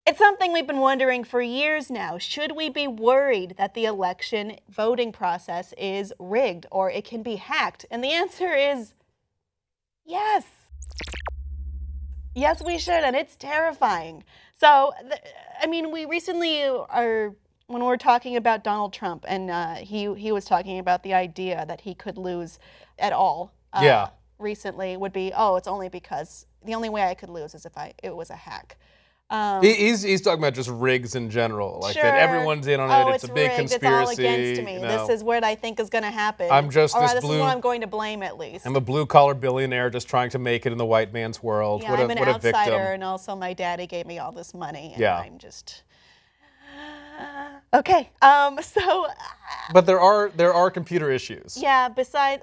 It's something we've been wondering for years now. Should we be worried that the election voting process is rigged or it can be hacked? And the answer is yes. Yes, we should, and it's terrifying. So, I mean, we recently when we're talking about Donald Trump, and he was talking about the idea that he could lose at all. Recently would be, oh, it's only because the only way I could lose is if it was a hack. He's talking about just rigs in general, like that everyone's in on it. It's a big rigged. conspiracy. It's all against me. This is what I think is going to happen. I'm just this is what I'm going to blame, at least. I'm a blue-collar billionaire just trying to make it in the white man's world. Yeah, I'm an outsider, and also my daddy gave me all this money, and I'm just okay. But there are computer issues. Yeah. Besides,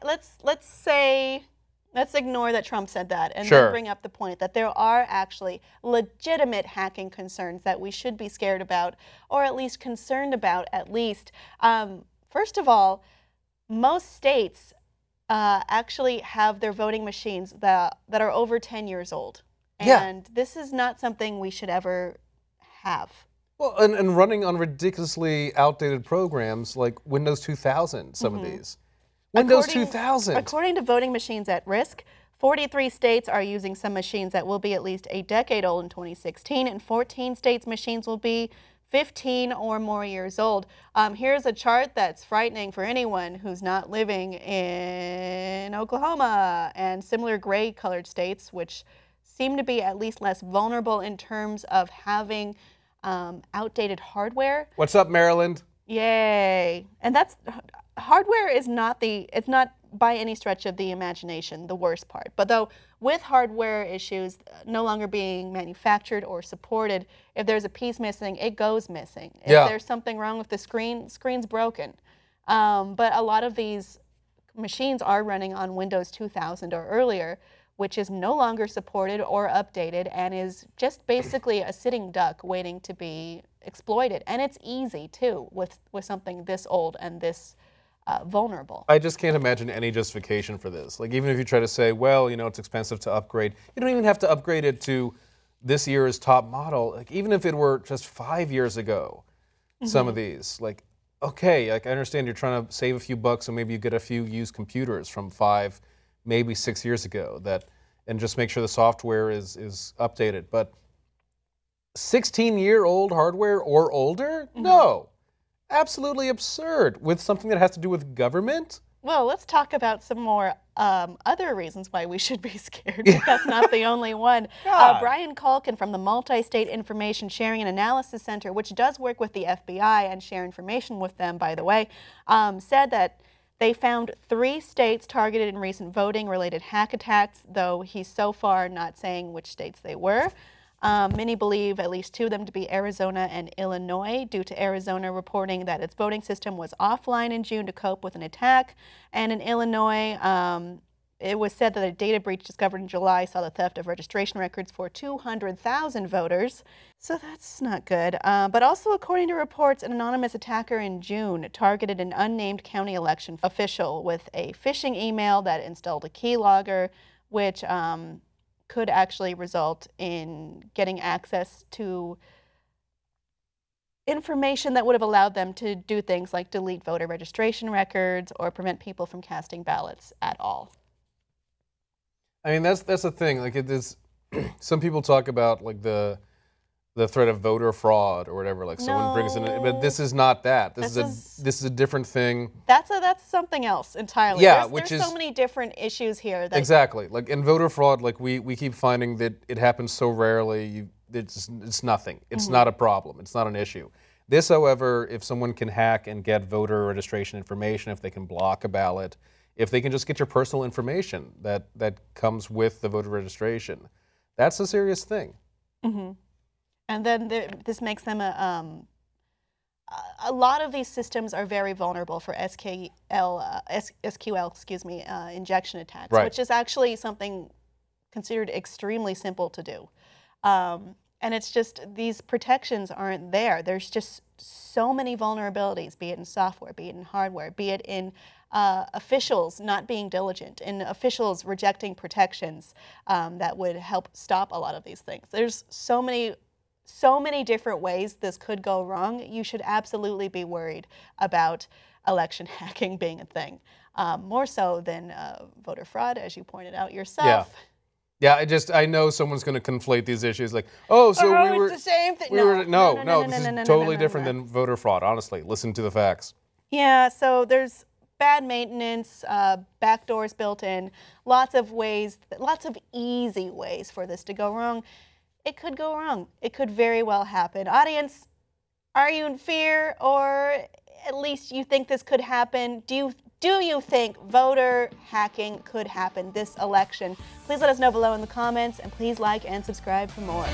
let's ignore that Trump said that and then bring up the point that there are actually legitimate hacking concerns that we should be scared about, or at least concerned about, at least. First of all, most states actually have their voting machines that are over 10 years old. And this is not something we should ever have. Well, and running on ridiculously outdated programs like Windows 2000, some of these. Windows 2000. According to Voting Machines at Risk, 43 states are using some machines that will be at least a decade old in 2016, and 14 states' machines will be 15 or more years old. Here's a chart that's frightening for anyone who's not living in Oklahoma and similar gray-colored states, which seem to be at least less vulnerable in terms of having outdated hardware. What's up, Maryland? Yay. And that's... Hardware is it's not by any stretch of the imagination the worst part. But though with hardware issues no longer being manufactured or supported, if there's a piece missing, it goes missing. If there's something wrong with the screen's broken. But a lot of these machines are running on Windows 2000 or earlier, which is no longer supported or updated and is just basically a sitting duck waiting to be exploited. And it's easy, too, with something this old and this vulnerable. I just can't imagine any justification for this. Like, even if you try to say, well, you know, it's expensive to upgrade, you don't even have to upgrade it to this year's top model. Like, even if it were just 5 years ago, some of these, like, okay, like, I understand you're trying to save a few bucks, so maybe you get a few used computers from 5, maybe 6 years ago, and just make sure the software is updated. But 16-year-old hardware or older? No. Absolutely absurd with something that has to do with government. Well, let's talk about some more other reasons why we should be scared. That's not the only one. Brian Culkin from the Multi-State Information Sharing and Analysis Center, which does work with the FBI and share information with them, by the way, said that they found 3 states targeted in recent voting-related hack attacks, though he's so far not saying which states they were. Many believe at least 2 of them to be Arizona and Illinois, due to Arizona reporting that its voting system was offline in June to cope with an attack. And in Illinois, it was said that a data breach discovered in July saw the theft of registration records for 200,000 voters. So that's not good. But also, according to reports, an anonymous attacker in June targeted an unnamed county election official with a phishing email that installed a keylogger, which could actually result in getting access to information that would have allowed them to do things like delete voter registration records or prevent people from casting ballots at all. I mean, that's the thing. Like, it is. Some people talk about like the threat of voter fraud or whatever. Like, someone brings in, but this is not that. This is a different thing. That's something else entirely. Yeah, there's so many different issues here. That exactly. Like in voter fraud, like we keep finding that it happens so rarely. It's nothing. It's not a problem. It's not an issue. This, however, if someone can hack and get voter registration information, if they can block a ballot, if they can just get your personal information that comes with the voter registration, that's a serious thing. And then this makes them a lot of these systems are very vulnerable for SQL, injection attacks, which is actually something considered extremely simple to do. And it's just these protections aren't there. There's just so many vulnerabilities, be it in software, be it in hardware, be it in officials not being diligent, in officials rejecting protections that would help stop a lot of these things. There's so many so many different ways this could go wrong. You should absolutely be worried about election hacking being a thing, more so than voter fraud, as you pointed out yourself. Yeah, I know someone's going to conflate these issues like, oh, so we were... it's the same thing. No, this is totally different than voter fraud, honestly. Listen to the facts. Yeah, so there's bad maintenance, backdoors built in, lots of easy ways for this to go wrong. It could go wrong. It could very well happen. Audience, are you in fear, or at least you think this could happen? Do you think voter hacking could happen this election? Please let us know below in the comments, and please like and subscribe for more.